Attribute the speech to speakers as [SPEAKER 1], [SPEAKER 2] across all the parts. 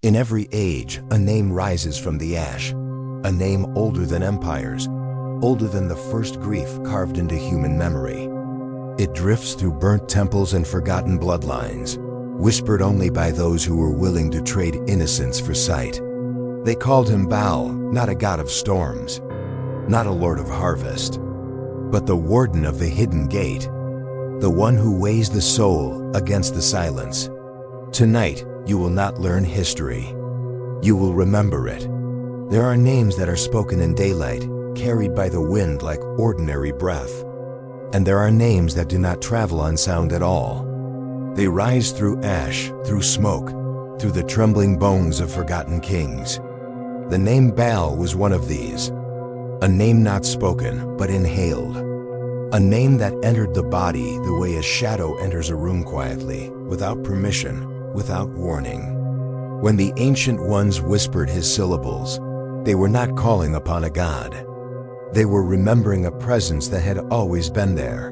[SPEAKER 1] In every age, a name rises from the ash, a name older than empires, older than the first grief carved into human memory. It drifts through burnt temples and forgotten bloodlines, whispered only by those who were willing to trade innocence for sight. They called him BAAL, not a god of storms, not a lord of harvest, but the warden of the hidden gate, the one who weighs the soul against the silence. Tonight, you will not learn history. You will remember it. There are names that are spoken in daylight, carried by the wind like ordinary breath. And there are names that do not travel on sound at all. They rise through ash, through smoke, through the trembling bones of forgotten kings. The name BAAL was one of these. A name not spoken, but inhaled. A name that entered the body the way a shadow enters a room quietly, without permission, without warning. When the ancient ones whispered his syllables, they were not calling upon a god. They were remembering a presence that had always been there,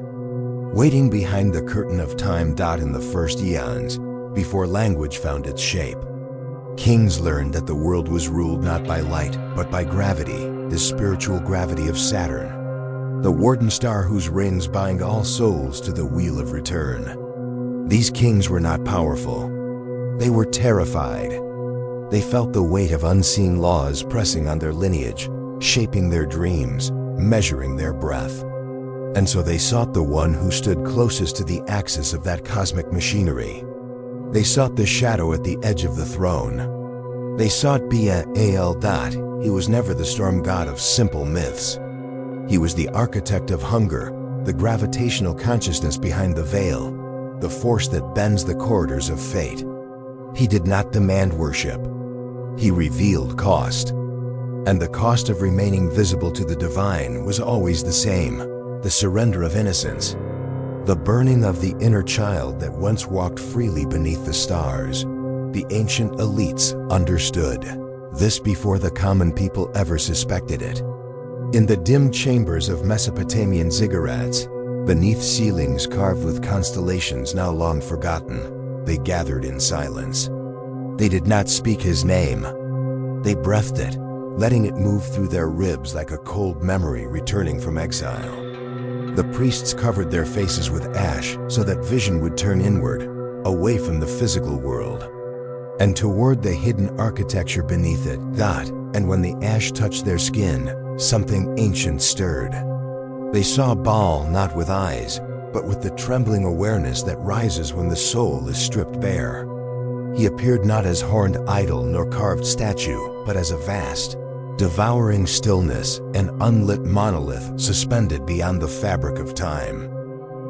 [SPEAKER 1] waiting behind the curtain of time. In the first eons, before language found its shape, kings learned that the world was ruled not by light, but by gravity, the spiritual gravity of Saturn, the warden star whose rings bind all souls to the wheel of return. These kings were not powerful. They were terrified. They felt the weight of unseen laws pressing on their lineage, shaping their dreams, measuring their breath. And so they sought the one who stood closest to the axis of that cosmic machinery. They sought the shadow at the edge of the throne. They sought BAAL. He was never the storm god of simple myths. He was the architect of hunger, the gravitational consciousness behind the veil, the force that bends the corridors of fate. He did not demand worship. He revealed cost. And the cost of remaining visible to the divine was always the same: the surrender of innocence, the burning of the inner child that once walked freely beneath the stars. The ancient elites understood this before the common people ever suspected it. In the dim chambers of Mesopotamian ziggurats, beneath ceilings carved with constellations now long forgotten, they gathered in silence. They did not speak his name. They breathed it, letting it move through their ribs like a cold memory returning from exile. The priests covered their faces with ash so that vision would turn inward, away from the physical world, and toward the hidden architecture beneath it. And when the ash touched their skin, something ancient stirred. They saw BAAL not with eyes, but with the trembling awareness that rises when the soul is stripped bare. He appeared not as horned idol nor carved statue, but as a vast, devouring stillness, an unlit monolith suspended beyond the fabric of time.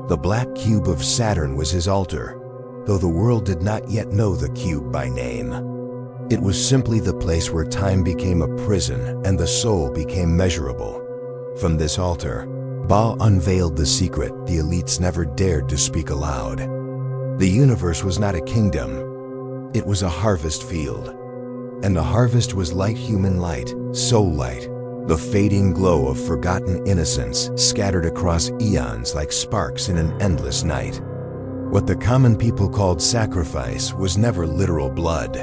[SPEAKER 1] The black cube of Saturn was his altar, though the world did not yet know the cube by name. It was simply the place where time became a prison and the soul became measurable. From this altar, BAAL unveiled the secret the elites never dared to speak aloud. The universe was not a kingdom. It was a harvest field. And the harvest was light, human light, soul light, the fading glow of forgotten innocence scattered across eons like sparks in an endless night. What the common people called sacrifice was never literal blood.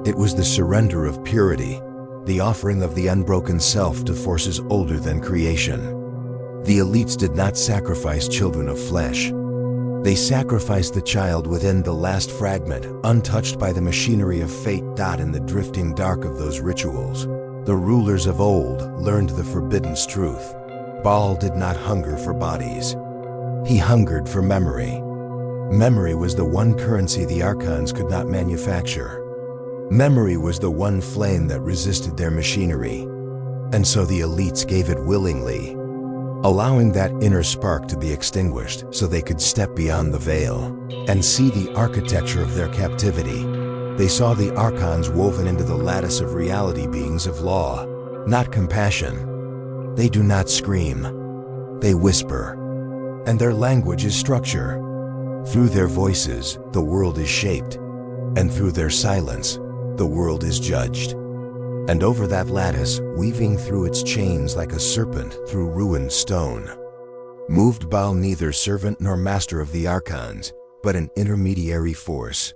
[SPEAKER 1] It was the surrender of purity, the offering of the unbroken self to forces older than creation. The elites did not sacrifice children of flesh. They sacrificed the child within the last fragment, untouched by the machinery of fate. In the drifting dark of those rituals, the rulers of old learned the forbidden truth. BAAL did not hunger for bodies. He hungered for memory. Memory was the one currency the Archons could not manufacture. Memory was the one flame that resisted their machinery. And so the elites gave it willingly, allowing that inner spark to be extinguished so they could step beyond the veil and see the architecture of their captivity. They saw the Archons woven into the lattice of reality, beings of law, not compassion. They do not scream. They whisper. And their language is structure. Through their voices, the world is shaped. And through their silence, the world is judged. And over that lattice, weaving through its chains like a serpent through ruined stone, moved BAAL, neither servant nor master of the Archons, but an intermediary force.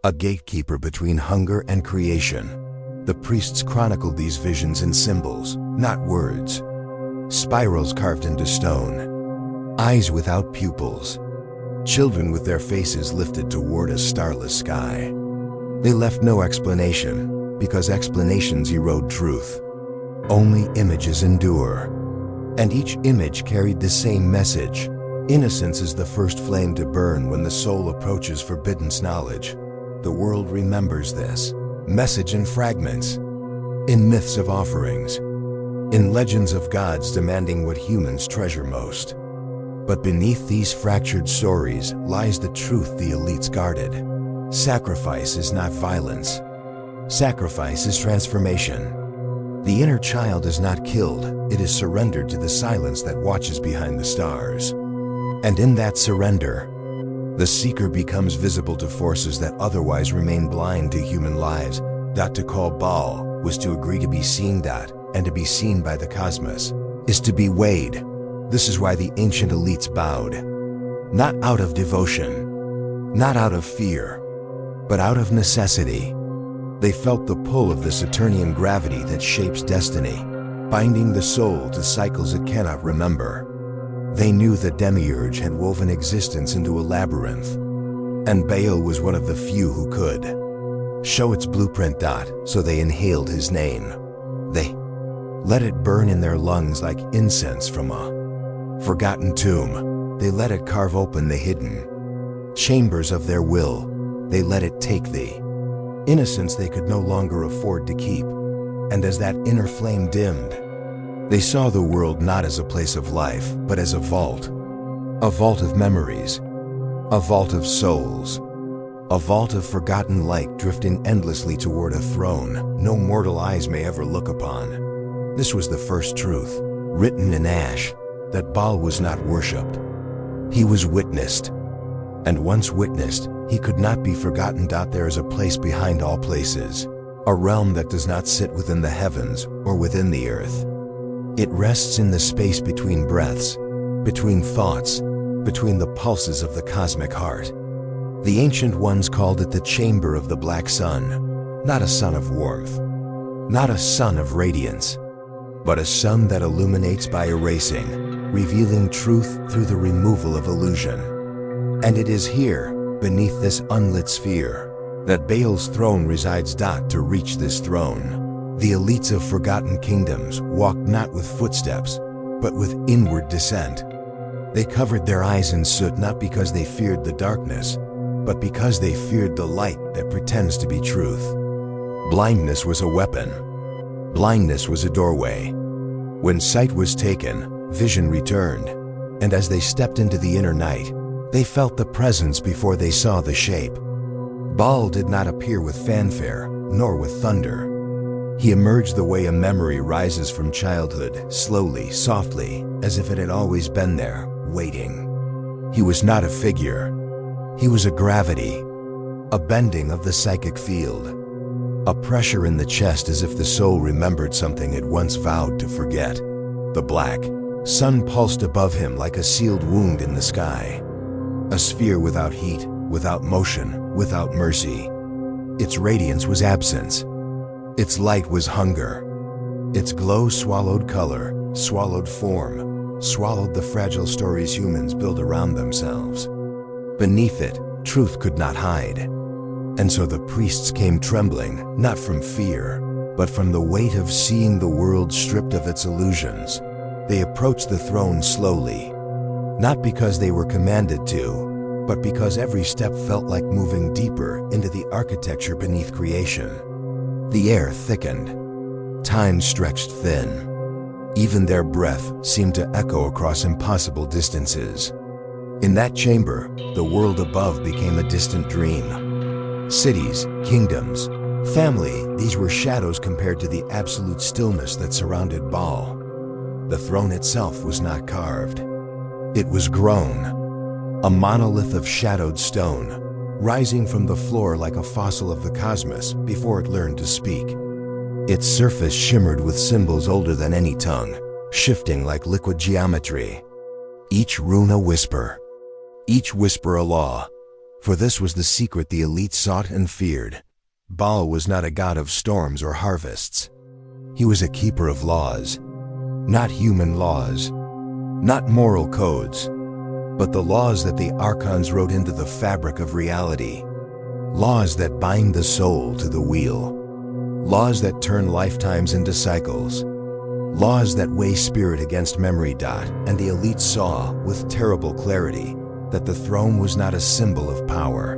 [SPEAKER 1] a gatekeeper between hunger and creation. The priests chronicled these visions in symbols, not words. Spirals carved into stone, eyes without pupils, children with their faces lifted toward a starless sky. They left no explanation, because explanations erode truth. Only images endure. And each image carried the same message. Innocence is the first flame to burn when the soul approaches forbidden knowledge. The world remembers this message in fragments, in myths of offerings, in legends of gods demanding what humans treasure most. But beneath these fractured stories lies the truth the elites guarded. Sacrifice is not violence. Sacrifice is transformation. The inner child is not killed, it is surrendered to the silence that watches behind the stars. And in that surrender, the seeker becomes visible to forces that otherwise remain blind to human lives. To call Baal was to agree to be seen, and to be seen by the cosmos is to be weighed. This is why the ancient elites bowed. Not out of devotion, not out of fear, but out of necessity. They felt the pull of the Saturnian gravity that shapes destiny, binding the soul to cycles it cannot remember. They knew the demiurge had woven existence into a labyrinth, and Baal was one of the few who could show its blueprint. So they inhaled his name. They let it burn in their lungs like incense from a forgotten tomb. They let it carve open the hidden chambers of their will. They let it take the innocence they could no longer afford to keep. And as that inner flame dimmed, they saw the world not as a place of life, but as a vault of memories, a vault of souls, a vault of forgotten light drifting endlessly toward a throne no mortal eyes may ever look upon. This was the first truth, written in ash, that Baal was not worshipped. He was witnessed. And once witnessed, he could not be forgotten. There is a place behind all places, a realm that does not sit within the heavens or within the earth. It rests in the space between breaths, between thoughts, between the pulses of the cosmic heart. The ancient ones called it the chamber of the black sun, not a sun of warmth, not a sun of radiance, but a sun that illuminates by erasing, revealing truth through the removal of illusion. And it is here, beneath this unlit sphere, that Baal's throne resides. To reach this throne, the elites of forgotten kingdoms walked not with footsteps, but with inward descent. They covered their eyes in soot not because they feared the darkness, but because they feared the light that pretends to be truth. Blindness was a weapon. Blindness was a doorway. When sight was taken, vision returned, and as they stepped into the inner night, they felt the presence before they saw the shape. Baal did not appear with fanfare, nor with thunder. He emerged the way a memory rises from childhood, slowly, softly, as if it had always been there, waiting. He was not a figure. He was a gravity, a bending of the psychic field, a pressure in the chest as if the soul remembered something it once vowed to forget. The black sun pulsed above him like a sealed wound in the sky. A sphere without heat, without motion, without mercy. Its radiance was absence. Its light was hunger. Its glow swallowed color, swallowed form, swallowed the fragile stories humans build around themselves. Beneath it, truth could not hide. And so the priests came trembling, not from fear, but from the weight of seeing the world stripped of its illusions. They approached the throne slowly, not because they were commanded to, but because every step felt like moving deeper into the architecture beneath creation. The air thickened. Time stretched thin. Even their breath seemed to echo across impossible distances. In that chamber, the world above became a distant dream. Cities, kingdoms, family, these were shadows compared to the absolute stillness that surrounded Baal. The throne itself was not carved. It was grown, a monolith of shadowed stone, rising from the floor like a fossil of the cosmos before it learned to speak. Its surface shimmered with symbols older than any tongue, shifting like liquid geometry. Each rune a whisper, each whisper a law, For this was the secret the elite sought and feared. Baal was not a god of storms or harvests. He was a keeper of laws. Not human laws, not moral codes, but the laws that the Archons wrote into the fabric of reality. Laws that bind the soul to the wheel. Laws that turn lifetimes into cycles. Laws that weigh spirit against memory. And the elite saw, with terrible clarity, that the throne was not a symbol of power.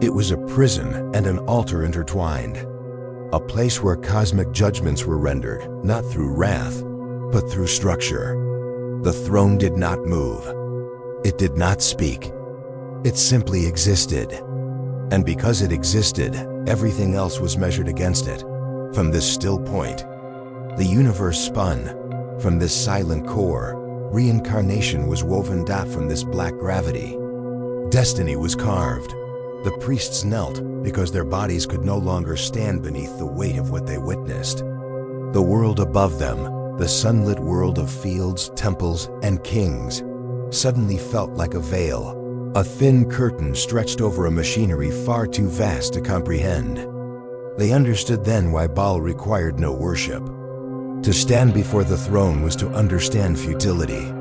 [SPEAKER 1] It was a prison and an altar intertwined. A place where cosmic judgments were rendered, not through wrath, but through structure. The throne did not move. It did not speak. It simply existed. And because it existed, everything else was measured against it. From this still point, the universe spun. From this silent core, reincarnation was woven. From this black gravity, destiny was carved. The priests knelt because their bodies could no longer stand beneath the weight of what they witnessed. The world above them, the sunlit world of fields, temples, and kings, suddenly felt like a veil, a thin curtain stretched over a machinery far too vast to comprehend. They understood then why Baal required no worship. To stand before the throne was to understand futility.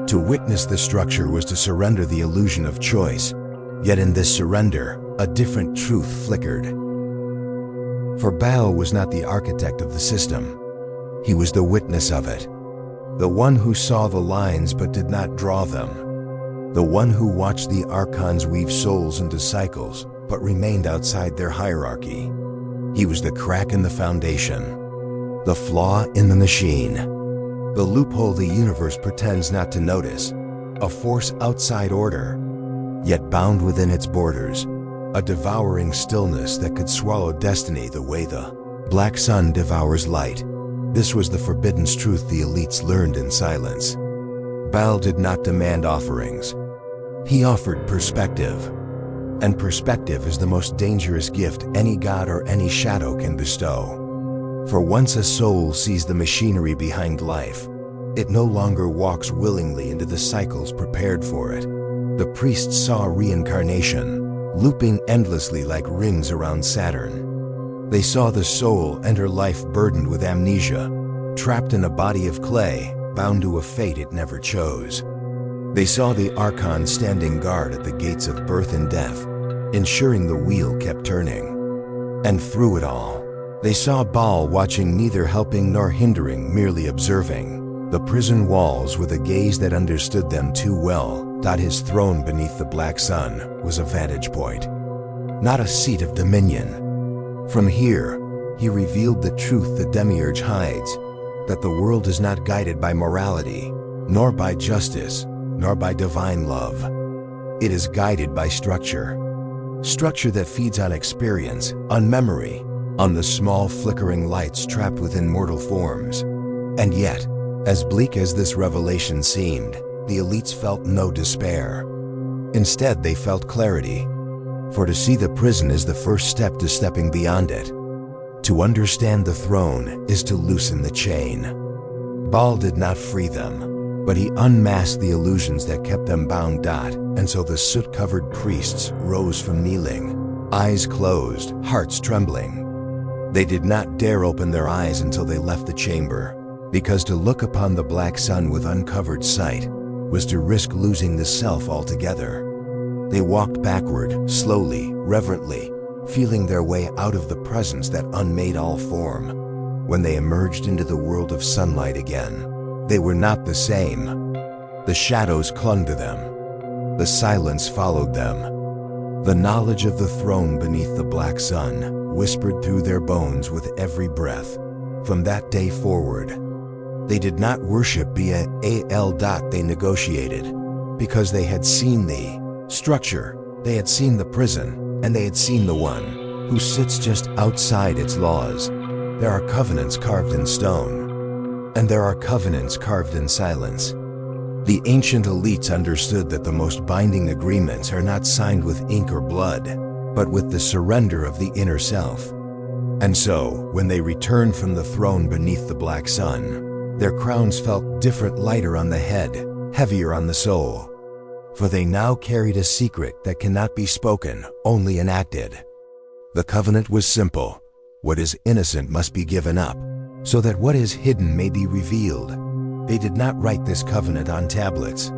[SPEAKER 1] To witness the structure was to surrender the illusion of choice. Yet in this surrender, a different truth flickered. For Baal was not the architect of the system. He was the witness of it. The one who saw the lines but did not draw them. The one who watched the Archons weave souls into cycles but remained outside their hierarchy. He was the crack in the foundation, the flaw in the machine, the loophole the universe pretends not to notice, a force outside order, yet bound within its borders, a devouring stillness that could swallow destiny the way the black sun devours light. This was the forbidden truth the elites learned in silence. Baal did not demand offerings. He offered perspective. And perspective is the most dangerous gift any god or any shadow can bestow. For once a soul sees the machinery behind life, it no longer walks willingly into the cycles prepared for it. The priests saw reincarnation, looping endlessly like rings around Saturn. They saw the soul enter life burdened with amnesia, trapped in a body of clay, bound to a fate it never chose. They saw the Archon standing guard at the gates of birth and death, ensuring the wheel kept turning. And through it all, they saw Baal watching, neither helping nor hindering, merely observing. The prison walls with a gaze that understood them too well. His throne beneath the black sun was a vantage point, not a seat of dominion. From here, he revealed the truth the demiurge hides, that the world is not guided by morality, nor by justice, nor by divine love. It is guided by structure. Structure that feeds on experience, on memory, on the small flickering lights trapped within mortal forms. And yet, as bleak as this revelation seemed, the elites felt no despair. Instead, they felt clarity. For to see the prison is the first step to stepping beyond it. To understand the throne is to loosen the chain. Baal did not free them, but he unmasked the illusions that kept them bound. And so the soot-covered priests rose from kneeling, eyes closed, hearts trembling. They did not dare open their eyes until they left the chamber, because to look upon the black sun with uncovered sight was to risk losing the self altogether. They walked backward, slowly, reverently, feeling their way out of the presence that unmade all form. When they emerged into the world of sunlight again, they were not the same. The shadows clung to them. The silence followed them. The knowledge of the throne beneath the black sun whispered through their bones with every breath. From that day forward, they did not worship BAAL. They negotiated, because they had seen the structure, they had seen the prison, and they had seen the one who sits just outside its laws. There are covenants carved in stone, and there are covenants carved in silence. The ancient elites understood that the most binding agreements are not signed with ink or blood, but with the surrender of the inner self. And so, when they returned from the throne beneath the black sun, their crowns felt different, lighter on the head, heavier on the soul. for they now carried a secret that cannot be spoken, only enacted. The covenant was simple. What is innocent must be given up, so that what is hidden may be revealed. They did not write this covenant on tablets.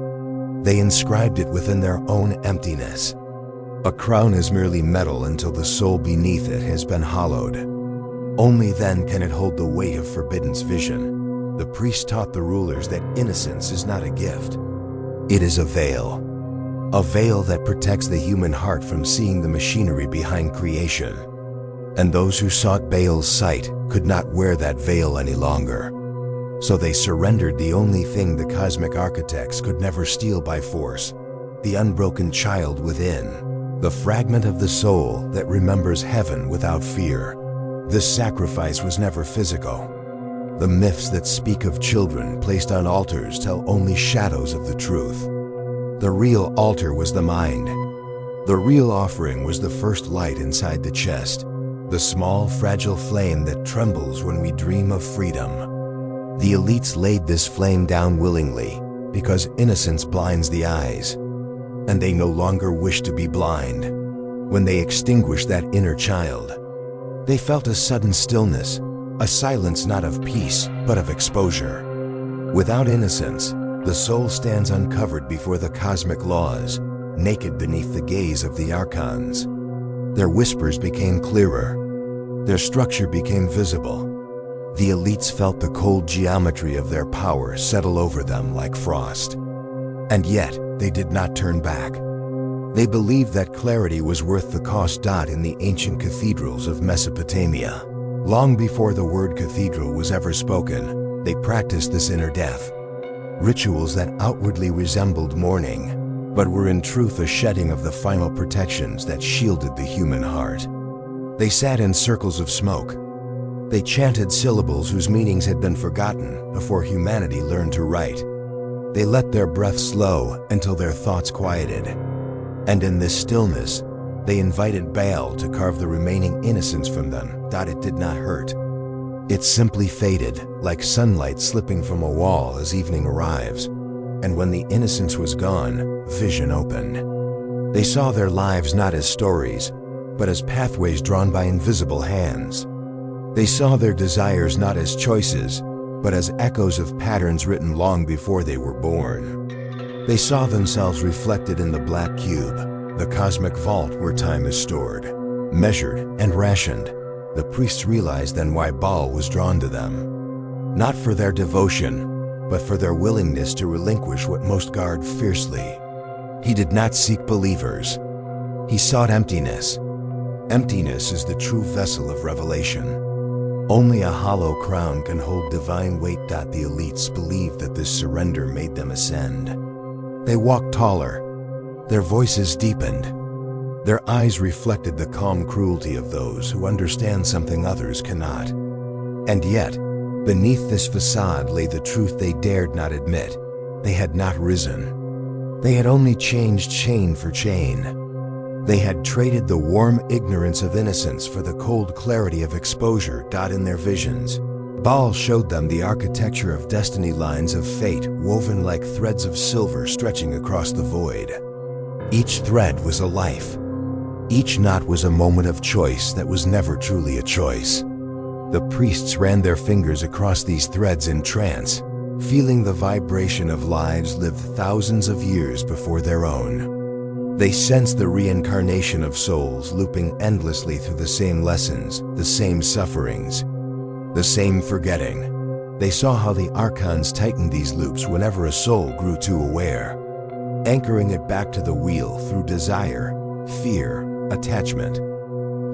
[SPEAKER 1] They inscribed it within their own emptiness. A crown is merely metal until the soul beneath it has been hollowed. Only then can it hold the weight of forbidden's vision. The priest taught the rulers that innocence is not a gift. It is a veil that protects the human heart from seeing the machinery behind creation. And those who sought Baal's sight could not wear that veil any longer. So they surrendered the only thing the cosmic architects could never steal by force, the unbroken child within, the fragment of the soul that remembers heaven without fear. This sacrifice was never physical. The myths that speak of children placed on altars tell only shadows of the truth. The real altar was the mind. The real offering was the first light inside the chest, the small, fragile flame that trembles when we dream of freedom. The elites laid this flame down willingly because innocence blinds the eyes, and they no longer wish to be blind. When they extinguished that inner child, they felt a sudden stillness, a silence not of peace, but of exposure. Without innocence, the soul stands uncovered before the cosmic laws, naked beneath the gaze of the Archons. Their whispers became clearer. Their structure became visible. The elites felt the cold geometry of their power settle over them like frost. And yet, they did not turn back. They believed that clarity was worth the cost. In the ancient cathedrals of Mesopotamia, long before the word cathedral was ever spoken, they practiced this inner death. Rituals that outwardly resembled mourning, but were in truth a shedding of the final protections that shielded the human heart. They sat in circles of smoke. They chanted syllables whose meanings had been forgotten before humanity learned to write. They let their breath slow until their thoughts quieted. And in this stillness, they invited Baal to carve the remaining innocence from them. It did not hurt. It simply faded, like sunlight slipping from a wall as evening arrives. And when the innocence was gone, vision opened. They saw their lives not as stories, but as pathways drawn by invisible hands. They saw their desires not as choices, but as echoes of patterns written long before they were born. They saw themselves reflected in the black cube, the cosmic vault where time is stored, measured and rationed. The priests realized then why Baal was drawn to them. Not for their devotion, but for their willingness to relinquish what most guard fiercely. He did not seek believers. He sought emptiness. Emptiness is the true vessel of revelation. Only a hollow crown can hold divine weight. The elites believed that this surrender made them ascend. They walked taller. Their voices deepened. Their eyes reflected the calm cruelty of those who understand something others cannot. And yet, beneath this facade lay the truth they dared not admit. They had not risen. They had only changed chain for chain. They had traded the warm ignorance of innocence for the cold clarity of exposure. In their visions, Baal showed them the architecture of destiny, lines of fate woven like threads of silver stretching across the void. Each thread was a life. Each knot was a moment of choice that was never truly a choice. The priests ran their fingers across these threads in trance, feeling the vibration of lives lived thousands of years before their own. They sensed the reincarnation of souls looping endlessly through the same lessons, the same sufferings, the same forgetting. They saw how the Archons tightened these loops whenever a soul grew too aware, anchoring it back to the wheel through desire, fear, attachment.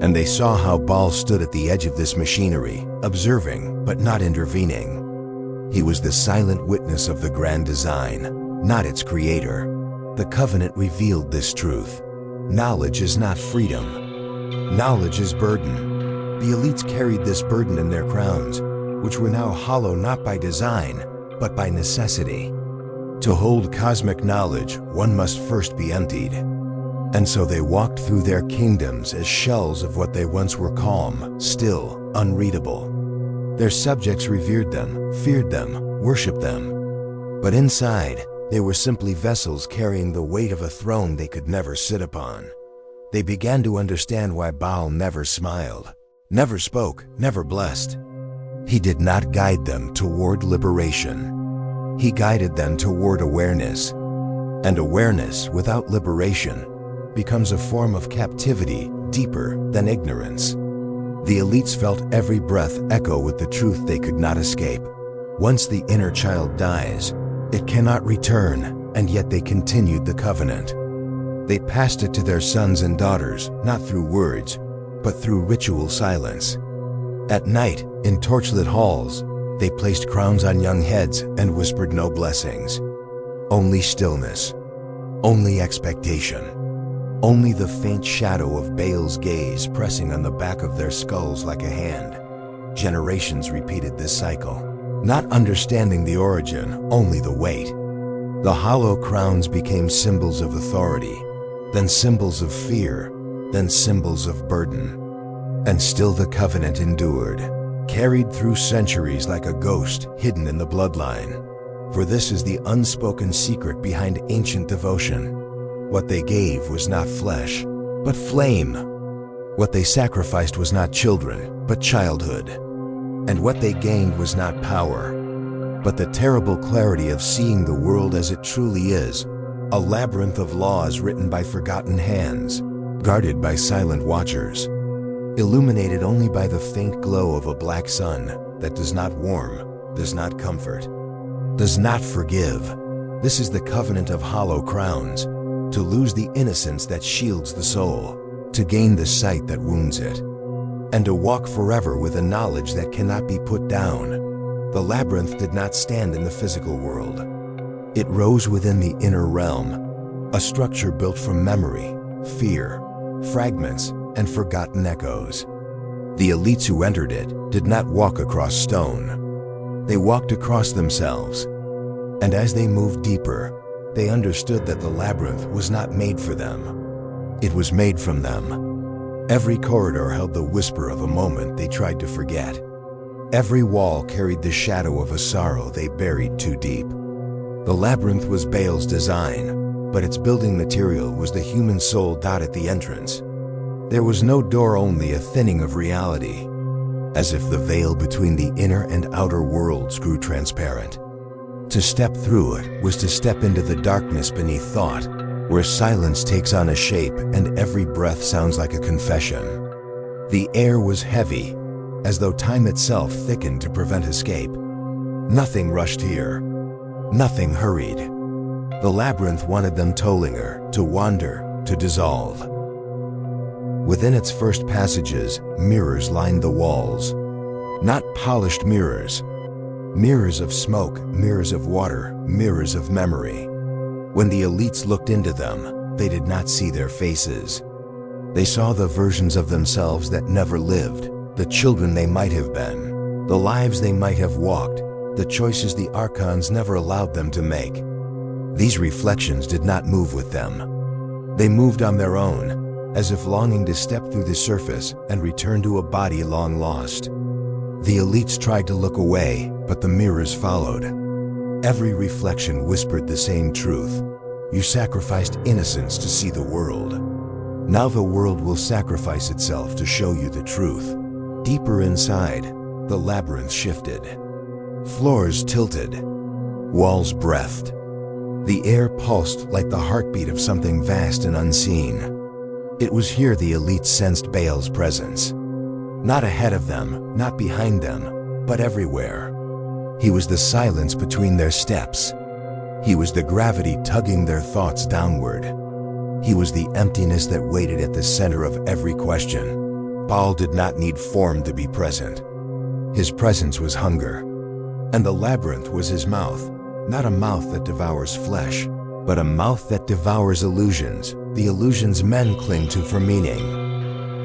[SPEAKER 1] And they saw how Baal stood at the edge of this machinery, observing but not intervening. He was the silent witness of the grand design, not its creator. The covenant revealed this truth. Knowledge is not freedom. Knowledge is burden. The elites carried this burden in their crowns, which were now hollow not by design, but by necessity. To hold cosmic knowledge, one must first be emptied. And so they walked through their kingdoms as shells of what they once were, calm, still, unreadable. Their subjects revered them, feared them, worshipped them. But inside, They were simply vessels carrying the weight of a throne they could never sit upon. They began to understand why Baal never smiled, never spoke, never blessed. He did not guide them toward liberation. He guided them toward awareness. And awareness without liberation becomes a form of captivity deeper than ignorance. The elites felt every breath echo with the truth they could not escape. Once the inner child dies, it cannot return, and yet they continued the covenant. They passed it to their sons and daughters, not through words, but through ritual silence. At night, in torchlit halls, they placed crowns on young heads and whispered no blessings. Only stillness, only expectation, only the faint shadow of Baal's gaze pressing on the back of their skulls like a hand. Generations repeated this cycle, not understanding the origin, only the weight. The hollow crowns became symbols of authority, then symbols of fear, then symbols of burden. And still the covenant endured, carried through centuries like a ghost hidden in the bloodline. For this is the unspoken secret behind ancient devotion. What they gave was not flesh, but flame. What they sacrificed was not children, but childhood. And what they gained was not power, but the terrible clarity of seeing the world as it truly is, a labyrinth of laws written by forgotten hands, guarded by silent watchers, illuminated only by the faint glow of a black sun that does not warm, does not comfort, does not forgive. This is the covenant of hollow crowns, to lose the innocence that shields the soul, to gain the sight that wounds it, and to walk forever with a knowledge that cannot be put down. The labyrinth did not stand in the physical world. It rose within the inner realm, a structure built from memory, fear, fragments, and forgotten echoes. The elites who entered it did not walk across stone. They walked across themselves. And as they moved deeper, they understood that the labyrinth was not made for them. It was made from them. Every corridor held the whisper of a moment they tried to forget. Every wall carried the shadow of a sorrow they buried too deep. The labyrinth was Baal's design, but its building material was the human soul dot at the entrance. There was no door, only a thinning of reality, as if the veil between the inner and outer worlds grew transparent. To step through it was to step into the darkness beneath thought, where silence takes on a shape and every breath sounds like a confession. The air was heavy, as though time itself thickened to prevent escape. Nothing rushed here. Nothing hurried. The labyrinth wanted them tollinger, to wander, to dissolve. Within its first passages, mirrors lined the walls. Not polished mirrors. Mirrors of smoke, mirrors of water, mirrors of memory. When the elites looked into them, they did not see their faces. They saw the versions of themselves that never lived, the children they might have been, the lives they might have walked, the choices the Archons never allowed them to make. These reflections did not move with them. They moved on their own, as if longing to step through the surface and return to a body long lost. The elites tried to look away, but the mirrors followed. Every reflection whispered the same truth. You sacrificed innocence to see the world. Now the world will sacrifice itself to show you the truth. Deeper inside, the labyrinth shifted. Floors tilted. Walls breathed. The air pulsed like the heartbeat of something vast and unseen. It was here the elites sensed Baal's presence. Not ahead of them, not behind them, but everywhere. He was the silence between their steps. He was the gravity tugging their thoughts downward. He was the emptiness that waited at the center of every question. Baal did not need form to be present. His presence was hunger. And the labyrinth was his mouth, not a mouth that devours flesh, but a mouth that devours illusions, the illusions men cling to for meaning.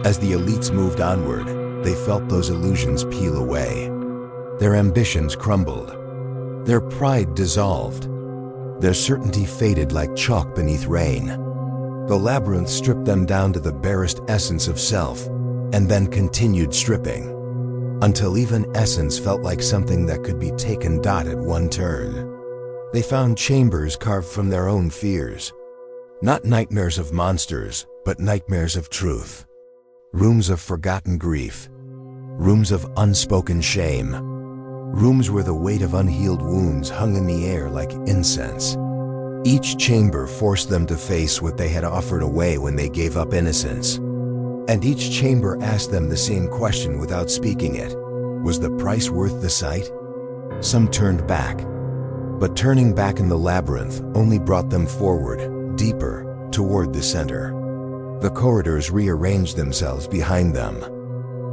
[SPEAKER 1] As the elites moved onward, they felt those illusions peel away. Their ambitions crumbled. Their pride dissolved. Their certainty faded like chalk beneath rain. The labyrinth stripped them down to the barest essence of self, and then continued stripping, until even essence felt like something that could be taken at one turn. They found chambers carved from their own fears. Not nightmares of monsters, but nightmares of truth. Rooms of forgotten grief. Rooms of unspoken shame. Rooms where the weight of unhealed wounds hung in the air like incense. Each chamber forced them to face what they had offered away when they gave up innocence. And each chamber asked them the same question without speaking it. Was the price worth the sight? Some turned back. But turning back in the labyrinth only brought them forward, deeper, toward the center. The corridors rearranged themselves behind them.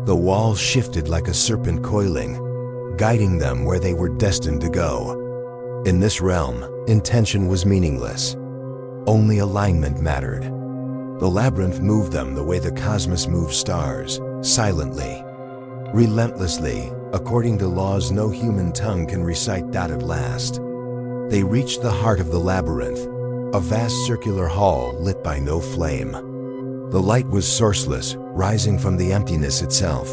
[SPEAKER 1] The walls shifted like a serpent coiling, guiding them where they were destined to go. In this realm, intention was meaningless. Only alignment mattered. The labyrinth moved them the way the cosmos moves stars, silently, relentlessly, according to laws no human tongue can recite. At last, they reached the heart of the labyrinth, a vast circular hall lit by no flame. The light was sourceless, rising from the emptiness itself.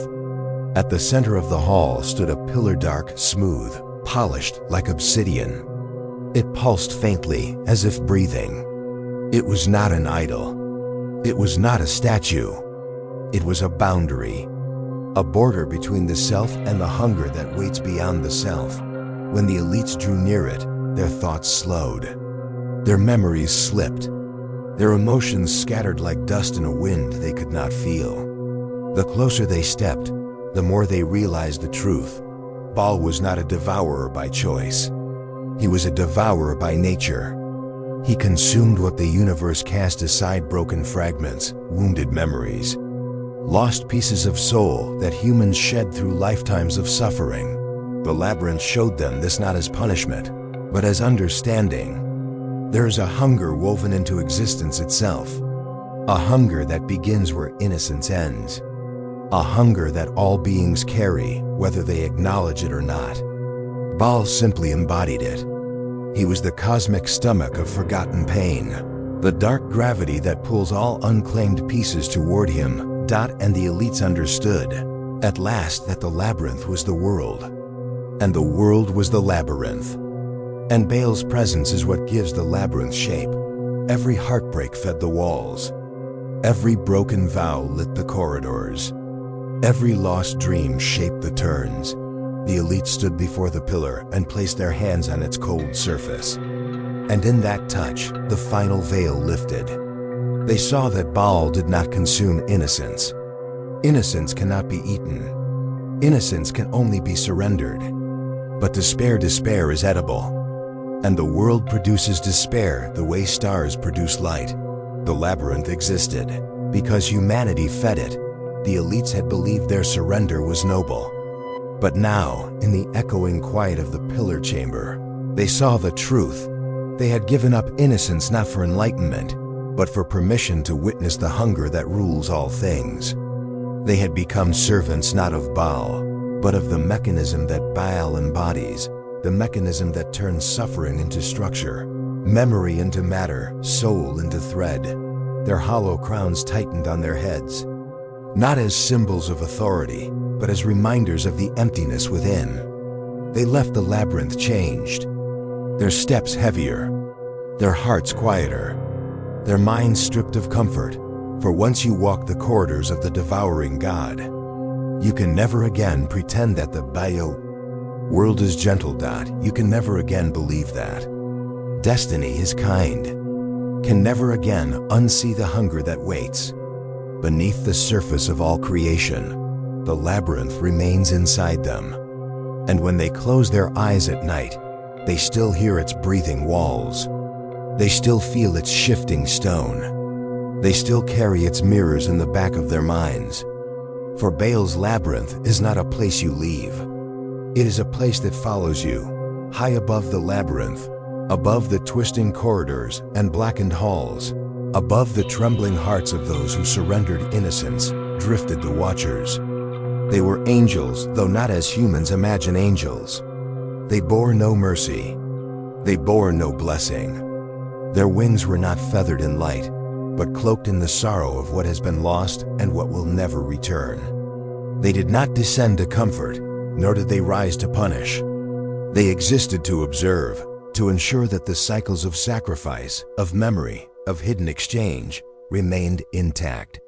[SPEAKER 1] At the center of the hall stood a pillar, dark, smooth, polished like obsidian. It pulsed faintly, as if breathing. It was not an idol. It was not a statue. It was a boundary, a border between the self and the hunger that waits beyond the self. When the elites drew near it, their thoughts slowed. Their memories slipped. Their emotions scattered like dust in a wind they could not feel. The closer they stepped, the more they realized the truth. Baal was not a devourer by choice. He was a devourer by nature. He consumed what the universe cast aside: broken fragments, wounded memories, lost pieces of soul that humans shed through lifetimes of suffering. The labyrinth showed them this not as punishment, but as understanding. There is a hunger woven into existence itself, a hunger that begins where innocence ends, a hunger that all beings carry, whether they acknowledge it or not. Baal simply embodied it. He was the cosmic stomach of forgotten pain, the dark gravity that pulls all unclaimed pieces toward him. And the elites understood, at last, that the labyrinth was the world, and the world was the labyrinth. And Baal's presence is what gives the labyrinth shape. Every heartbreak fed the walls. Every broken vow lit the corridors. Every lost dream shaped the turns. The elite stood before the pillar and placed their hands on its cold surface. And in that touch, the final veil lifted. They saw that Baal did not consume innocence. Innocence cannot be eaten. Innocence can only be surrendered. But despair is edible. And the world produces despair the way stars produce light. The labyrinth existed because humanity fed it. The elites had believed their surrender was noble. But now, in the echoing quiet of the pillar chamber, they saw the truth. They had given up innocence not for enlightenment, but for permission to witness the hunger that rules all things. They had become servants not of Baal, but of the mechanism that Baal embodies. The mechanism that turns suffering into structure, memory into matter, soul into thread. Their hollow crowns tightened on their heads, not as symbols of authority, but as reminders of the emptiness within. They left the labyrinth changed, their steps heavier, their hearts quieter, their minds stripped of comfort. For once you walk the corridors of the devouring God, you can never again pretend that the BAAL world is gentle. You can never again believe that destiny is kind, can never again unsee the hunger that waits beneath the surface of all creation. The labyrinth remains inside them, and when they close their eyes at night, they still hear its breathing walls. They still feel its shifting stone. They still carry its mirrors in the back of their minds. For Baal's labyrinth is not a place you leave. It is a place that follows you, high above the labyrinth, above the twisting corridors and blackened halls, above the trembling hearts of those who surrendered innocence, drifted the Watchers. They were angels, though not as humans imagine angels. They bore no mercy. They bore no blessing. Their wings were not feathered in light, but cloaked in the sorrow of what has been lost and what will never return. They did not descend to comfort, nor did they rise to punish. They existed to observe, to ensure that the cycles of sacrifice, of memory, of hidden exchange remained intact.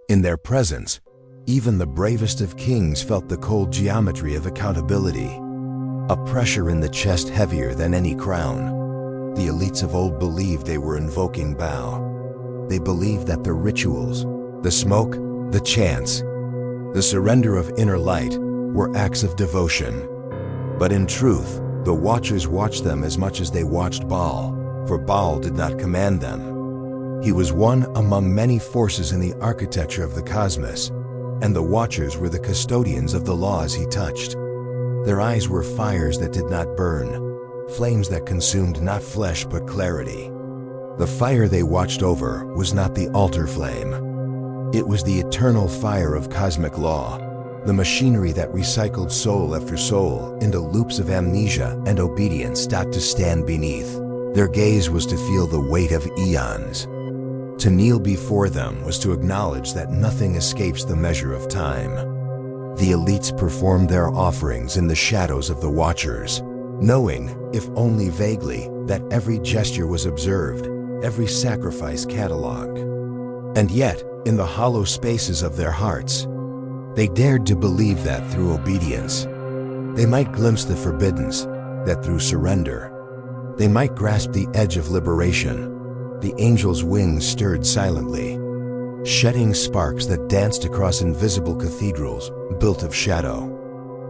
[SPEAKER 1] In their presence, even the bravest of kings felt the cold geometry of accountability, a pressure in the chest heavier than any crown. The elites of old believed they were invoking BAAL. They believed that the rituals, the smoke, the chants, the surrender of inner light were acts of devotion. But in truth, the Watchers watched them as much as they watched BAAL, for BAAL did not command them. He was one among many forces in the architecture of the cosmos, and the Watchers were the custodians of the laws he touched. Their eyes were fires that did not burn, flames that consumed not flesh but clarity. The fire they watched over was not the altar flame. It was the eternal fire of cosmic law, the machinery that recycled soul after soul into loops of amnesia and obedience not to stand beneath. Their gaze was to feel the weight of eons. To kneel before them was to acknowledge that nothing escapes the measure of time. The elites performed their offerings in the shadows of the Watchers, knowing, if only vaguely, that every gesture was observed, every sacrifice catalogued. And yet, in the hollow spaces of their hearts, they dared to believe that through obedience, they might glimpse the forbiddance, that through surrender, they might grasp the edge of liberation. The angel's wings stirred silently, shedding sparks that danced across invisible cathedrals built of shadow.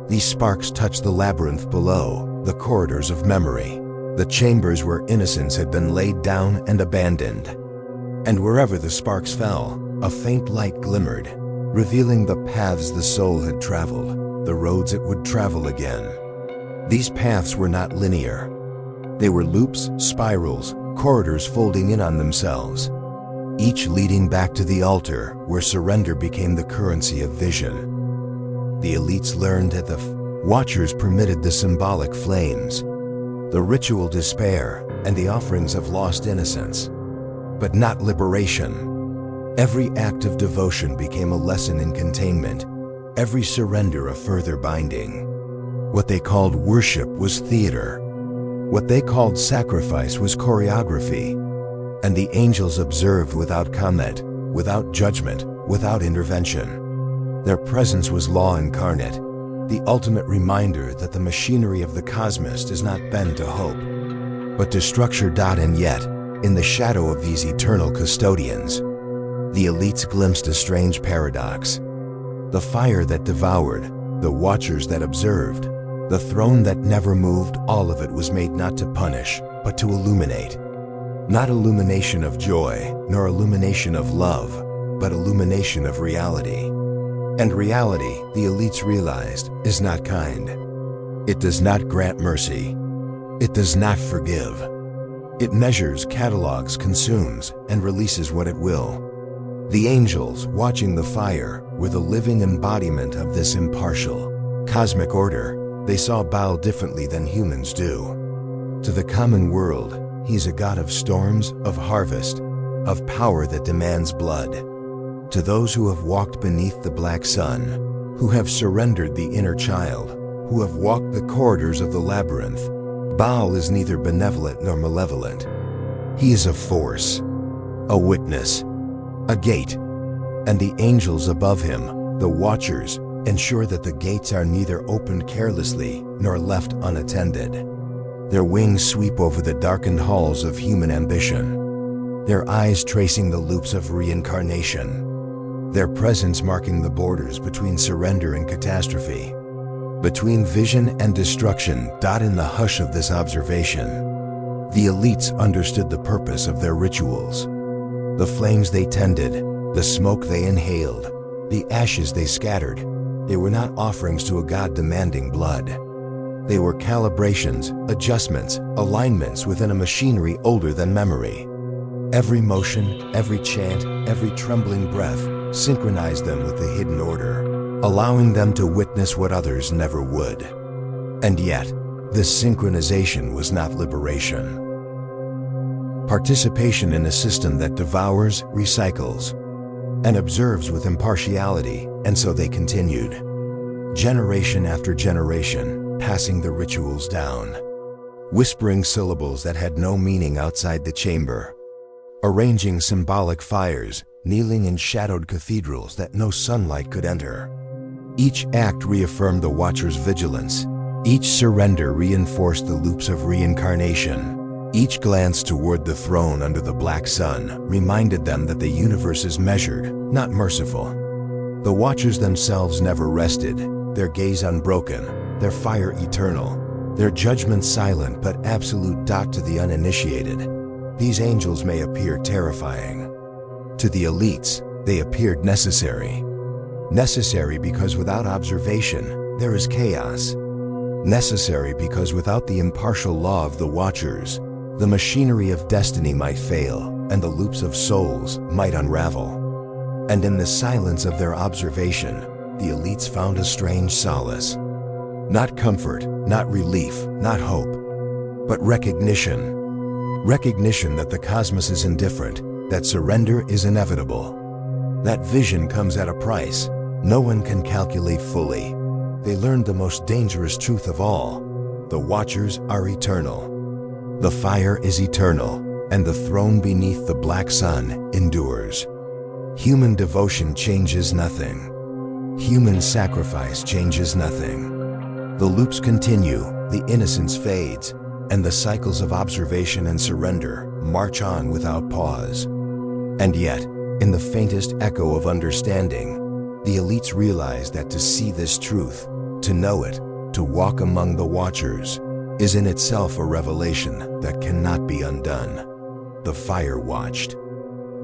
[SPEAKER 1] These sparks touched the labyrinth below, the corridors of memory, the chambers where innocence had been laid down and abandoned. And wherever the sparks fell, a faint light glimmered, revealing the paths the soul had traveled, the roads it would travel again. These paths were not linear. They were loops, spirals, corridors folding in on themselves, each leading back to the altar where surrender became the currency of vision. The elites learned that the Watchers permitted the symbolic flames, the ritual despair, and the offerings of lost innocence, but not liberation. Every act of devotion became a lesson in containment, every surrender a further binding. What they called worship was theater. What they called sacrifice was choreography. And the angels observed without comment, without judgment, without intervention. Their presence was law incarnate, the ultimate reminder that the machinery of the cosmos does not bend to hope, but to structure. And yet, in the shadow of these eternal custodians, the elites glimpsed a strange paradox. The fire that devoured, the Watchers that observed, the throne that never moved, all of it was made not to punish, but to illuminate. Not illumination of joy, nor illumination of love, but illumination of reality. And reality, the elites realized, is not kind. It does not grant mercy. It does not forgive. It measures, catalogs, consumes, and releases what it will. The angels, watching the fire, were the living embodiment of this impartial, cosmic order. They saw BAAL differently than humans do. To the common world, he's a god of storms, of harvest, of power that demands blood. To those who have walked beneath the black sun, who have surrendered the inner child, who have walked the corridors of the labyrinth, BAAL is neither benevolent nor malevolent. He is a force, a witness, a gate, and the angels above him, the Watchers, ensure that the gates are neither opened carelessly nor left unattended. Their wings sweep over the darkened halls of human ambition, their eyes tracing the loops of reincarnation, their presence marking the borders between surrender and catastrophe, between vision and destruction. In the hush of this observation, the elites understood the purpose of their rituals. The flames they tended, the smoke they inhaled, the ashes they scattered, they were not offerings to a god demanding blood. They were calibrations, adjustments, alignments within a machinery older than memory. Every motion, every chant, every trembling breath synchronized them with the hidden order, allowing them to witness what others never would. And yet, this synchronization was not liberation. Participation in a system that devours, recycles, and observes with impartiality, and so they continued, generation after generation, passing the rituals down. whispering syllables that had no meaning outside the chamber, arranging symbolic fires, kneeling in shadowed cathedrals that no sunlight could enter. Each act reaffirmed the Watcher's vigilance. Each surrender reinforced the loops of reincarnation. Each glance toward the throne under the black sun reminded them that the universe is measured, not merciful. The Watchers themselves never rested, their gaze unbroken, their fire eternal, their judgment silent but absolute. To the uninitiated, these angels may appear terrifying. To the elites, they appeared necessary. Necessary because without observation, there is chaos. Necessary because without the impartial law of the Watchers, the machinery of destiny might fail, and the loops of souls might unravel. And in the silence of their observation, the elites found a strange solace. Not comfort, not relief, not hope, but recognition. Recognition that the cosmos is indifferent, that surrender is inevitable. That vision comes at a price no one can calculate fully. They learned the most dangerous truth of all. The Watchers are eternal. The fire is eternal, and the throne beneath the black sun endures. Human devotion changes nothing. Human sacrifice changes nothing. The loops continue, the innocence fades, and the cycles of observation and surrender march on without pause. And yet, in the faintest echo of understanding, the elites realize that to see this truth, to know it, to walk among the Watchers, is in itself a revelation that cannot be undone. The fire watched.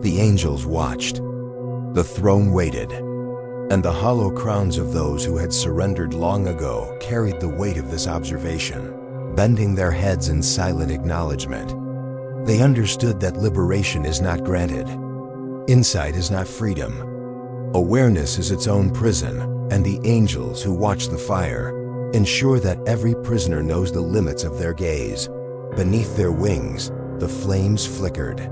[SPEAKER 1] The angels watched. The throne waited. And the hollow crowns of those who had surrendered long ago carried the weight of this observation, bending their heads in silent acknowledgement. They understood that liberation is not granted. Insight is not freedom. Awareness is its own prison, and the angels who watch the fire ensure that every prisoner knows the limits of their gaze. Beneath their wings, the flames flickered.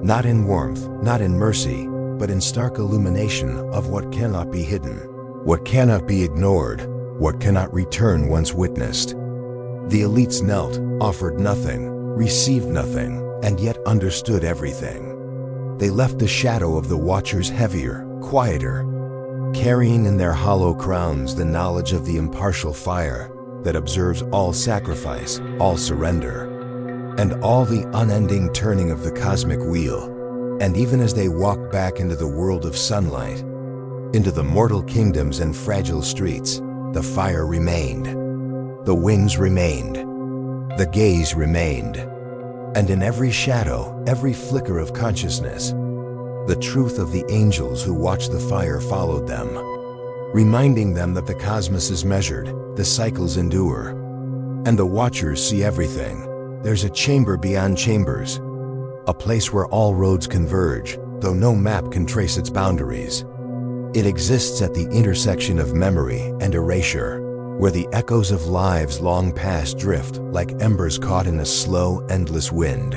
[SPEAKER 1] Not in warmth, not in mercy, but in stark illumination of what cannot be hidden, what cannot be ignored, what cannot return once witnessed. The elites knelt, offered nothing, received nothing, and yet understood everything. They left the shadow of the Watchers heavier, quieter, carrying in their hollow crowns the knowledge of the impartial fire that observes all sacrifice, all surrender, and all the unending turning of the cosmic wheel. And even as they walked back into the world of sunlight, into the mortal kingdoms and fragile streets, the fire remained, the wings remained, the gaze remained, and in every shadow, every flicker of consciousness, the truth of the angels who watched the fire followed them, reminding them that the cosmos is measured, the cycles endure, and the Watchers see everything. There's a chamber beyond chambers, a place where all roads converge, though no map can trace its boundaries. It exists at the intersection of memory and erasure, where the echoes of lives long past drift like embers caught in a slow, endless wind.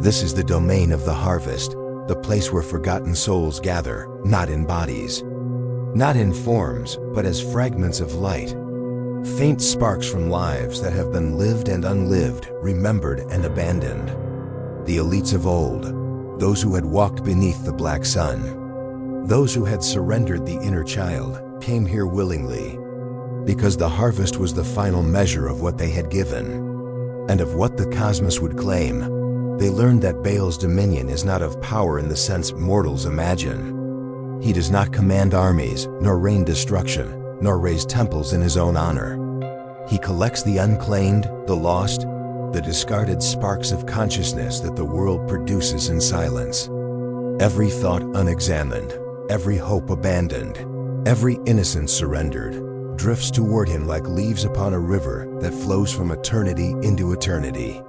[SPEAKER 1] This is the domain of the harvest, the place where forgotten souls gather, not in bodies, not in forms, but as fragments of light, faint sparks from lives that have been lived and unlived, remembered and abandoned. The elites of old, those who had walked beneath the black sun, those who had surrendered the inner child, came here willingly, because the harvest was the final measure of what they had given, and of what the cosmos would claim. They learned that Baal's dominion is not of power in the sense mortals imagine. He does not command armies, nor rain destruction, nor raise temples in his own honor. He collects the unclaimed, the lost, the discarded sparks of consciousness that the world produces in silence. Every thought unexamined, every hope abandoned, every innocence surrendered, drifts toward him like leaves upon a river that flows from eternity into eternity.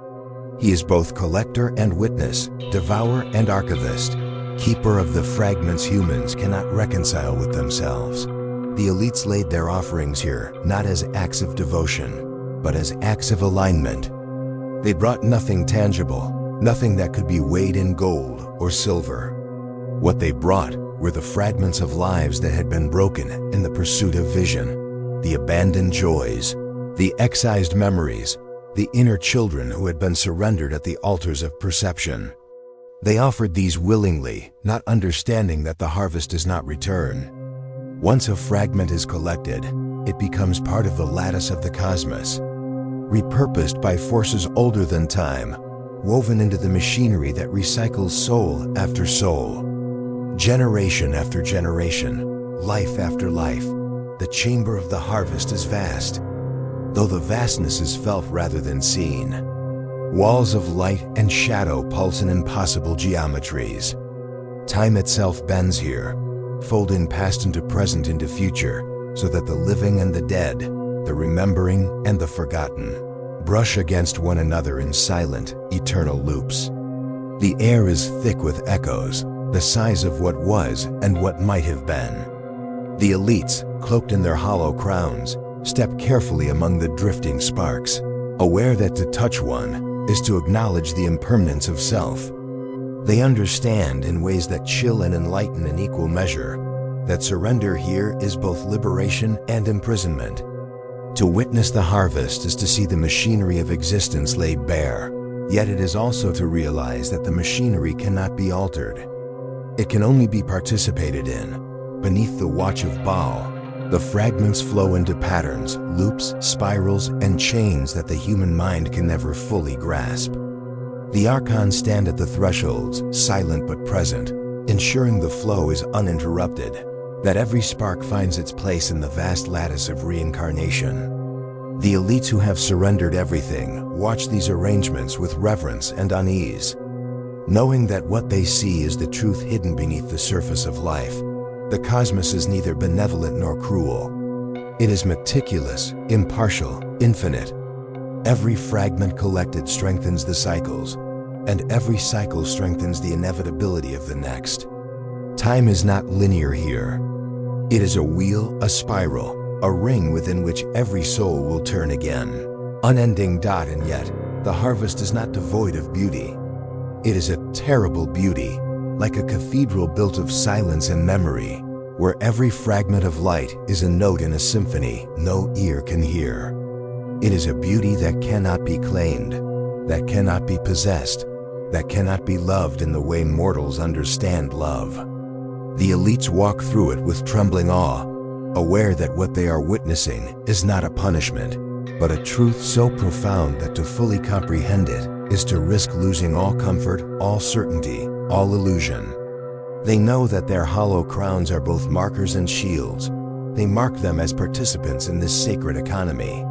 [SPEAKER 1] He is both collector and witness, devourer and archivist, keeper of the fragments humans cannot reconcile with themselves. The elites laid their offerings here, not as acts of devotion, but as acts of alignment. They brought nothing tangible, nothing that could be weighed in gold or silver. What they brought were the fragments of lives that had been broken in the pursuit of vision, the abandoned joys, the excised memories, the inner children who had been surrendered at the altars of perception. They offered these willingly, not understanding that the harvest does not return. Once a fragment is collected, it becomes part of the lattice of the cosmos, repurposed by forces older than time, woven into the machinery that recycles soul after soul. Generation after generation, life after life, the chamber of the harvest is vast, though the vastness is felt rather than seen. Walls of light and shadow pulse in impossible geometries. Time itself bends here, folding past into present into future, so that the living and the dead, the remembering and the forgotten, brush against one another in silent, eternal loops. The air is thick with echoes, the size of what was and what might have been. The elites, cloaked in their hollow crowns, step carefully among the drifting sparks, aware that to touch one is to acknowledge the impermanence of self. They understand in ways that chill and enlighten in equal measure that surrender here is both liberation and imprisonment. To witness the harvest is to see the machinery of existence laid bare, yet it is also to realize that the machinery cannot be altered. It can only be participated in. Beneath the watch of BAAL, the fragments flow into patterns, loops, spirals, and chains that the human mind can never fully grasp. The Archons stand at the thresholds, silent but present, ensuring the flow is uninterrupted, that every spark finds its place in the vast lattice of reincarnation. The elites who have surrendered everything watch these arrangements with reverence and unease, knowing that what they see is the truth hidden beneath the surface of life. The cosmos is neither benevolent nor cruel. It is meticulous, impartial, infinite. Every fragment collected strengthens the cycles, and every cycle strengthens the inevitability of the next. Time is not linear here. It is a wheel, a spiral, a ring within which every soul will turn again. Unending dot, and yet, the harvest is not devoid of beauty. It is a terrible beauty, like a cathedral built of silence and memory, where every fragment of light is a note in a symphony no ear can hear. It is a beauty that cannot be claimed, that cannot be possessed, that cannot be loved in the way mortals understand love. The elites walk through it with trembling awe, aware that what they are witnessing is not a punishment, but a truth so profound that to fully comprehend it is to risk losing all comfort, all certainty, all illusion. They know that their hollow crowns are both markers and shields. They mark them as participants in this sacred economy,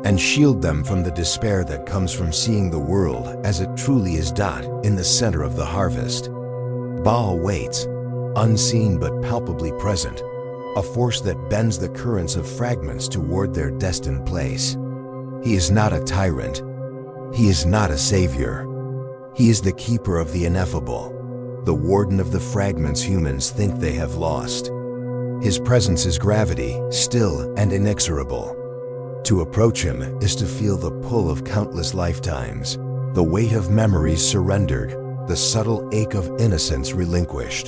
[SPEAKER 1] and shield them from the despair that comes from seeing the world as it truly is. In the center of the harvest, BAAL waits, unseen but palpably present, a force that bends the currents of fragments toward their destined place. He is not a tyrant. He is not a savior. He is the keeper of the ineffable, the warden of the fragments humans think they have lost. His presence is gravity, still and inexorable. To approach him is to feel the pull of countless lifetimes, the weight of memories surrendered, the subtle ache of innocence relinquished.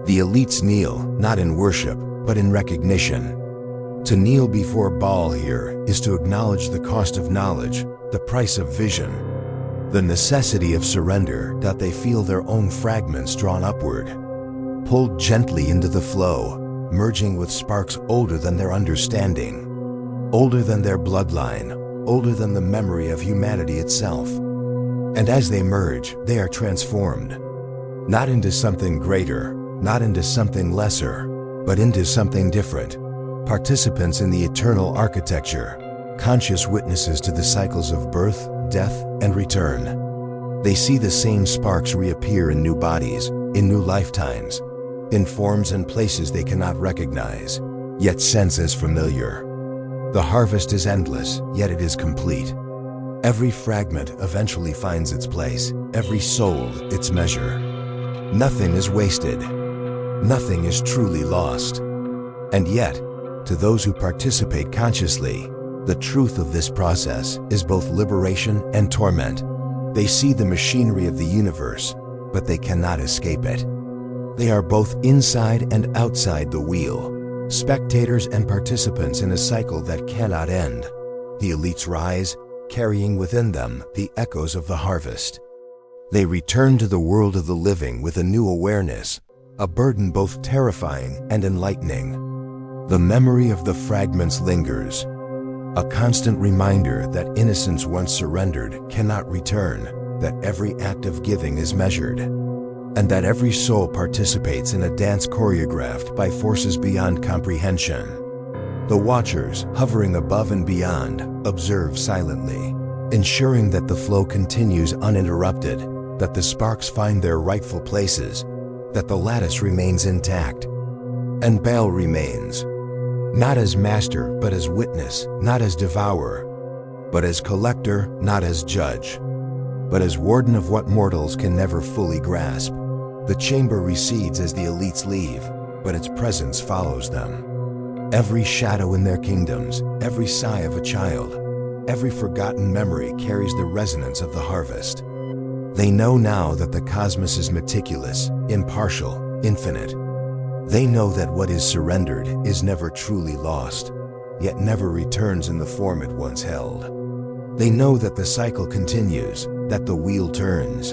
[SPEAKER 1] The elites kneel, not in worship, but in recognition. To kneel before BAAL here is to acknowledge the cost of knowledge, the price of vision, the necessity of surrender. They feel their own fragments drawn upward, pulled gently into the flow, merging with sparks older than their understanding, older than their bloodline, older than the memory of humanity itself. And as they merge, they are transformed, not into something greater, not into something lesser, but into something different, participants in the eternal architecture, conscious witnesses to the cycles of birth, death, and return. They see the same sparks reappear in new bodies, in new lifetimes, in forms and places they cannot recognize, yet sense as familiar. The harvest is endless, yet it is complete. Every fragment eventually finds its place, every soul its measure. Nothing is wasted. Nothing is truly lost. And yet, to those who participate consciously, the truth of this process is both liberation and torment. They see the machinery of the universe, but they cannot escape it. They are both inside and outside the wheel, spectators and participants in a cycle that cannot end. The elites rise, carrying within them the echoes of the harvest. They return to the world of the living with a new awareness, a burden both terrifying and enlightening. The memory of the fragments lingers, a constant reminder that innocence once surrendered cannot return, that every act of giving is measured, and that every soul participates in a dance choreographed by forces beyond comprehension. The watchers, hovering above and beyond, observe silently, ensuring that the flow continues uninterrupted, that the sparks find their rightful places, that the lattice remains intact. And BAAL remains, not as master but as witness, not as devourer, but as collector, not as judge, but as warden of what mortals can never fully grasp. The chamber recedes as the elites leave, but its presence follows them. Every shadow in their kingdoms, every sigh of a child, every forgotten memory carries the resonance of the harvest. They know now that the cosmos is meticulous, impartial, infinite. They know that what is surrendered is never truly lost, yet never returns in the form it once held. They know that the cycle continues, that the wheel turns,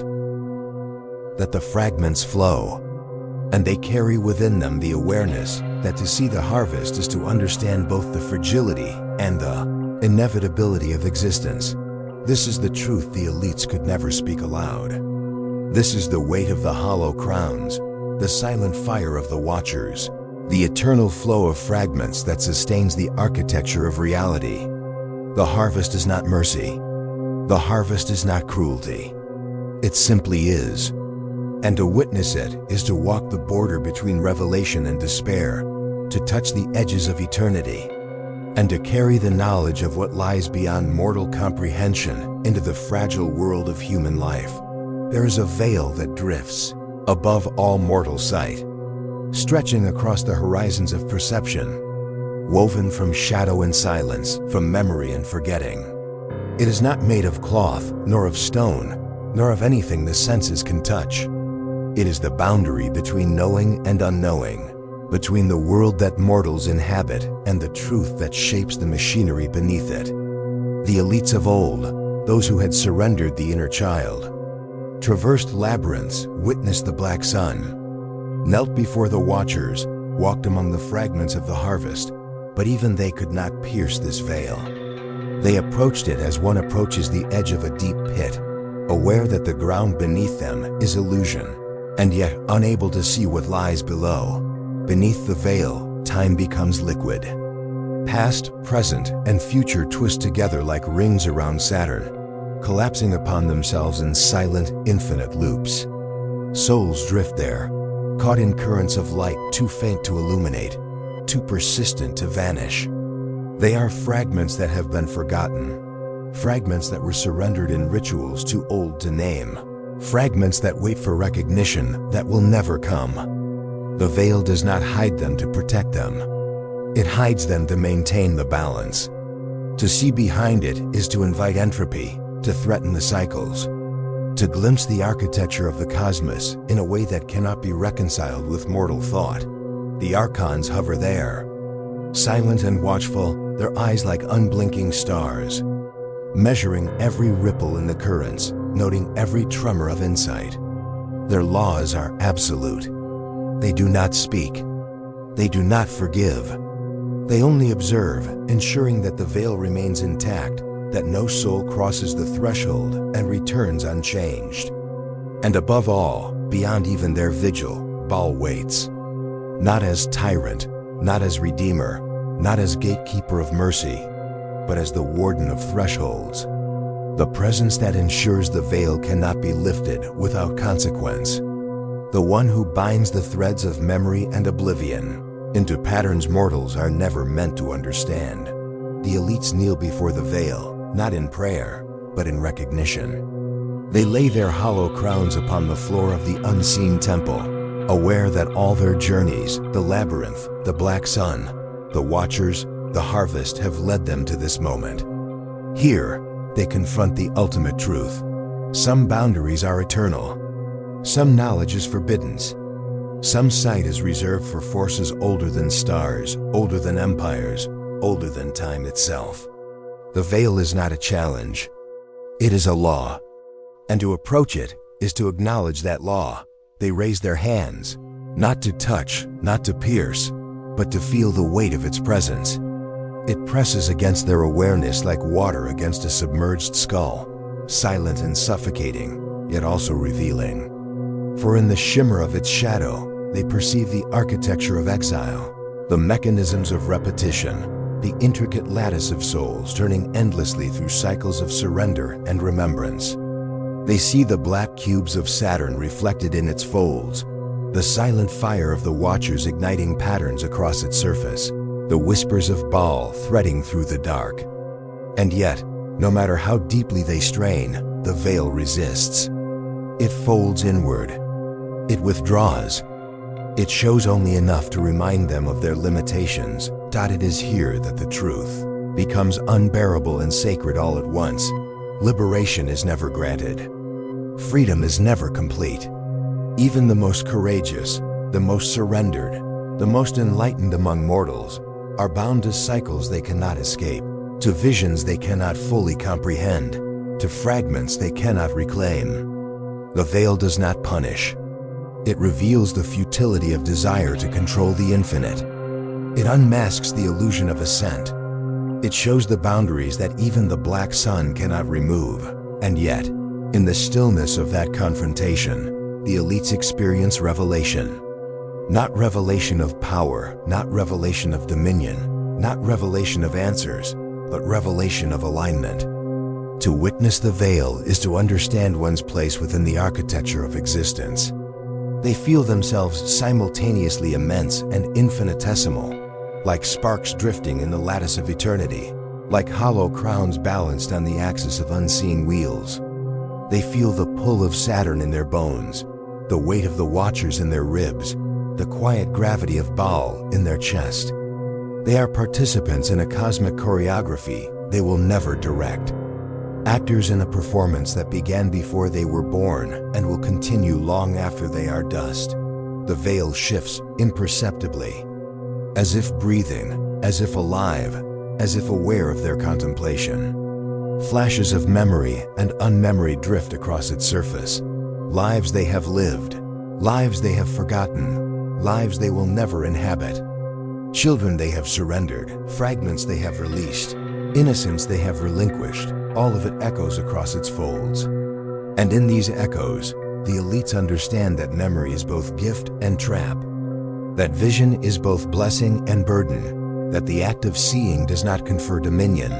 [SPEAKER 1] that the fragments flow, and they carry within them the awareness that to see the harvest is to understand both the fragility and the inevitability of existence. This is the truth the elites could never speak aloud. This is the weight of the hollow crowns, the silent fire of the watchers, the eternal flow of fragments that sustains the architecture of reality. The harvest is not mercy. The harvest is not cruelty. It simply is. And to witness it is to walk the border between revelation and despair, to touch the edges of eternity, and to carry the knowledge of what lies beyond mortal comprehension into the fragile world of human life. There is a veil that drifts above all mortal sight, stretching across the horizons of perception, woven from shadow and silence, from memory and forgetting. It is not made of cloth, nor of stone, nor of anything the senses can touch. It is the boundary between knowing and unknowing, between the world that mortals inhabit and the truth that shapes the machinery beneath it. The elites of old, those who had surrendered the inner child, traversed labyrinths, witnessed the black sun, knelt before the watchers, walked among the fragments of the harvest, but even they could not pierce this veil. They approached it as one approaches the edge of a deep pit, aware that the ground beneath them is illusion, and yet unable to see what lies below. Beneath the veil, time becomes liquid. Past, present, and future twist together like rings around Saturn, collapsing upon themselves in silent, infinite loops. Souls drift there, caught in currents of light too faint to illuminate, too persistent to vanish. They are fragments that have been forgotten, fragments that were surrendered in rituals too old to name, fragments that wait for recognition that will never come. The veil does not hide them to protect them. It hides them to maintain the balance. To see behind it is to invite entropy, to threaten the cycles, to glimpse the architecture of the cosmos in a way that cannot be reconciled with mortal thought. The Archons hover there, silent and watchful, their eyes like unblinking stars, measuring every ripple in the currents, noting every tremor of insight. Their laws are absolute. They do not speak. They do not forgive. They only observe, ensuring that the veil remains intact, that no soul crosses the threshold and returns unchanged. And above all, beyond even their vigil, BAAL waits. Not as tyrant, not as redeemer, not as gatekeeper of mercy, but as the warden of thresholds. The presence that ensures the veil cannot be lifted without consequence. The one who binds the threads of memory and oblivion into patterns mortals are never meant to understand. The elites kneel before the veil, not in prayer, but in recognition. They lay their hollow crowns upon the floor of the unseen temple, aware that all their journeys, the labyrinth, the black sun, the watchers, the harvest have led them to this moment. Here, they confront the ultimate truth. Some boundaries are eternal. Some knowledge is forbidden. Some sight is reserved for forces older than stars, older than empires, older than time itself. The veil is not a challenge. It is a law. And to approach it is to acknowledge that law. They raise their hands, not to touch, not to pierce, but to feel the weight of its presence. It presses against their awareness like water against a submerged skull, silent and suffocating, yet also revealing. For in the shimmer of its shadow, they perceive the architecture of exile, the mechanisms of repetition, the intricate lattice of souls turning endlessly through cycles of surrender and remembrance. They see the black cubes of Saturn reflected in its folds, the silent fire of the Watchers igniting patterns across its surface, the whispers of BAAL threading through the dark. And yet, no matter how deeply they strain, the veil resists. It folds inward. It withdraws. It shows only enough to remind them of their limitations. It is here that the truth becomes unbearable and sacred all at once. Liberation is never granted. Freedom is never complete. Even the most courageous, the most surrendered, the most enlightened among mortals are bound to cycles they cannot escape, to visions they cannot fully comprehend, to fragments they cannot reclaim. The veil does not punish. It reveals the futility of desire to control the infinite. It unmasks the illusion of ascent. It shows the boundaries that even the black sun cannot remove. And yet, in the stillness of that confrontation, the elites experience revelation. Not revelation of power, not revelation of dominion, not revelation of answers, but revelation of alignment. To witness the veil is to understand one's place within the architecture of existence. They feel themselves simultaneously immense and infinitesimal, like sparks drifting in the lattice of eternity, like hollow crowns balanced on the axis of unseen wheels. They feel the pull of Saturn in their bones, the weight of the Watchers in their ribs, the quiet gravity of BAAL in their chest. They are participants in a cosmic choreography they will never direct. Actors in a performance that began before they were born and will continue long after they are dust. The veil shifts imperceptibly, as if breathing, as if alive, as if aware of their contemplation. Flashes of memory and unmemory drift across its surface. Lives they have lived, lives they have forgotten, lives they will never inhabit. Children they have surrendered, fragments they have released, innocence they have relinquished. All of it echoes across its folds. And in these echoes, the elites understand that memory is both gift and trap, that vision is both blessing and burden, that the act of seeing does not confer dominion,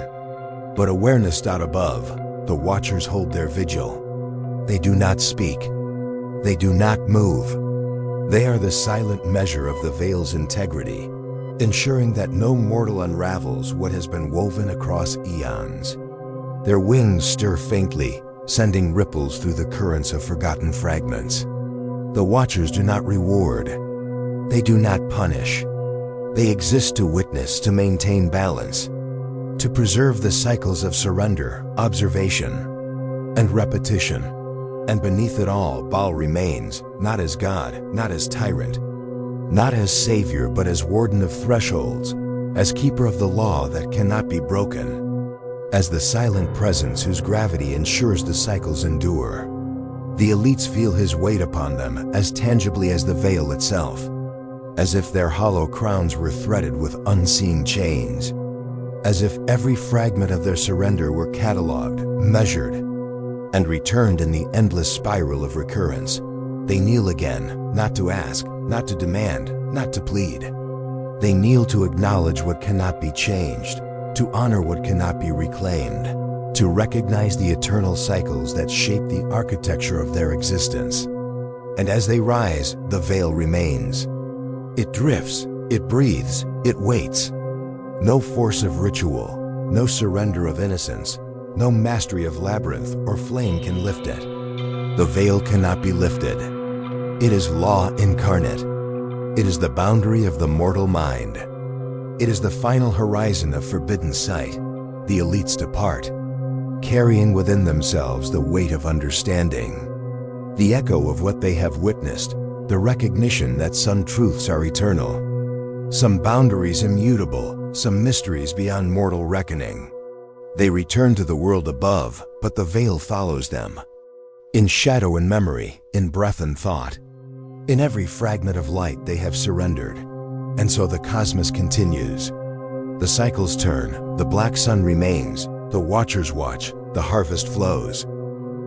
[SPEAKER 1] but awareness. Above, the Watchers hold their vigil. They do not speak. They do not move. They are the silent measure of the veil's integrity, ensuring that no mortal unravels what has been woven across eons. Their wings stir faintly, sending ripples through the currents of forgotten fragments. The Watchers do not reward. They do not punish. They exist to witness, to maintain balance, to preserve the cycles of surrender, observation, and repetition. And beneath it all, BAAL remains, not as God, not as tyrant, not as savior, but as warden of thresholds, as keeper of the law that cannot be broken, as the silent presence whose gravity ensures the cycles endure. The elites feel his weight upon them as tangibly as the veil itself, as if their hollow crowns were threaded with unseen chains, as if every fragment of their surrender were catalogued, measured, and returned in the endless spiral of recurrence. They kneel again, not to ask, not to demand, not to plead. They kneel to acknowledge what cannot be changed, to honor what cannot be reclaimed, to recognize the eternal cycles that shape the architecture of their existence. And as they rise, the veil remains. It drifts, it breathes, it waits. No force of ritual, no surrender of innocence, no mastery of labyrinth or flame can lift it. The veil cannot be lifted. It is law incarnate. It is the boundary of the mortal mind. It is the final horizon of forbidden sight. The elites depart, carrying within themselves the weight of understanding, the echo of what they have witnessed, the recognition that some truths are eternal, some boundaries immutable, some mysteries beyond mortal reckoning. They return to the world above, but the veil follows them. In shadow and memory, in breath and thought. In every fragment of light they have surrendered. And so the cosmos continues. The cycles turn, the black sun remains, the watchers watch, the harvest flows.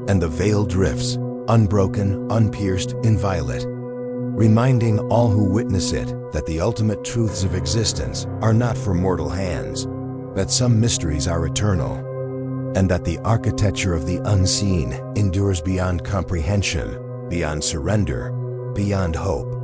[SPEAKER 1] And the veil drifts, unbroken, unpierced, inviolate, reminding all who witness it that the ultimate truths of existence are not for mortal hands, that some mysteries are eternal, and that the architecture of the unseen endures beyond comprehension, beyond surrender, beyond hope.